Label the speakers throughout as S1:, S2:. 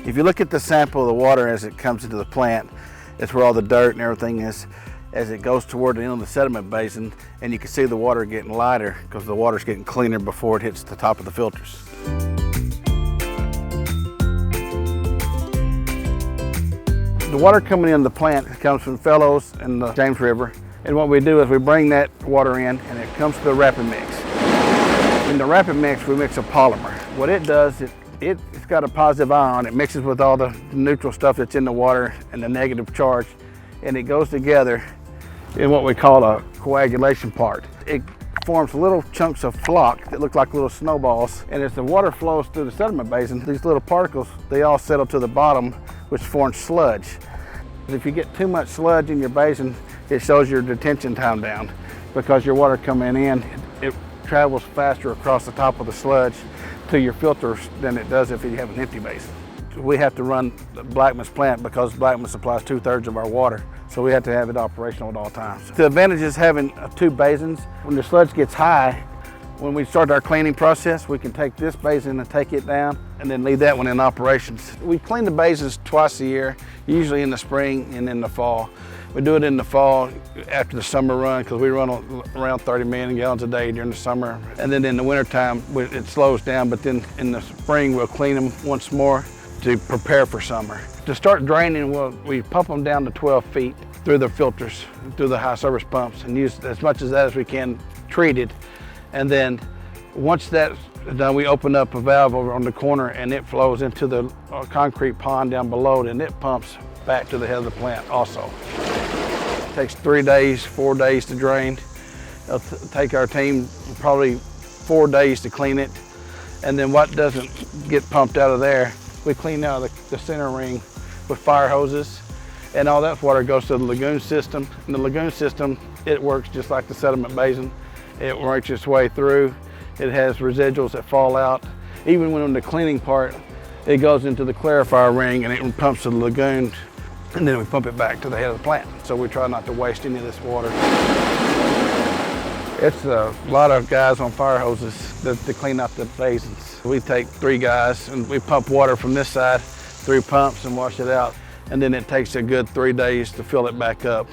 S1: If you look at the sample of the water as it comes into the plant, it's where all the dirt and everything is as it goes toward the end of the sediment basin, and you can see the water getting lighter because the water's getting cleaner before it hits the top of the filters. The water coming in the plant comes from Fellows and the James River, and what we do is we bring that water in and it comes to the rapid mix. In the rapid mix, we mix a polymer. What it does, it's got a positive ion. It mixes with all the neutral stuff that's in the water and the negative charge, and it goes together in what we call a coagulation part. It forms little chunks of flock that look like little snowballs, and as the water flows through the sediment basin, these little particles, they all settle to the bottom, which forms sludge. If you get too much sludge in your basin, it shows your detention time down, because your water coming in, it travels faster across the top of the sludge to your filters than it does if you have an empty basin. We have to run the Blackman's plant because Blackman supplies 2/3 of our water, so we have to have it operational at all times. The advantage is having two basins. When the sludge gets high, when we start our cleaning process, we can take this basin and take it down and then leave that one in operations. We clean the basins twice a year, usually in the spring and in the fall. We do it in the fall after the summer run because we run around 30 million gallons a day during the summer. And then in the wintertime, it slows down, but then in the spring, we'll clean them once more to prepare for summer. To start draining, we pump them down to 12 feet through the filters, through the high service pumps, and use as much of that as we can treated. And then once that's done, we open up a valve over on the corner and it flows into the concrete pond down below, and it pumps back to the head of the plant also. It takes 3 days, 4 days to drain. It'll take our team probably 4 days to clean it. And then what doesn't get pumped out of there, we clean out the center ring with fire hoses, and all that water goes to the lagoon system. And the lagoon system, it works just like the sediment basin. It works its way through. It has residuals that fall out. Even when on the cleaning part, it goes into the clarifier ring and it pumps to the lagoon, and then we pump it back to the head of the plant. So we try not to waste any of this water. It's a lot of guys on fire hoses to clean out the basins. We take 3 guys and we pump water from this side, 3 pumps, and wash it out. And then it takes a good 3 days to fill it back up.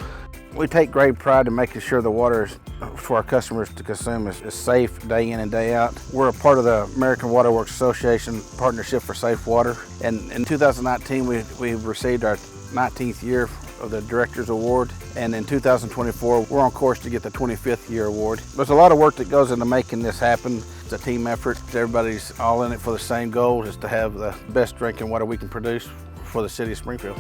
S1: We take great pride in making sure the water for our customers to consume is safe day in and day out. We're a part of the American Water Works Association Partnership for Safe Water. And in 2019, we received our 19th year of the Director's Award. And in 2024, we're on course to get the 25th year award. There's a lot of work that goes into making this happen. It's a team effort. Everybody's all in it for the same goal, is to have the best drinking water we can produce for the city of Springfield.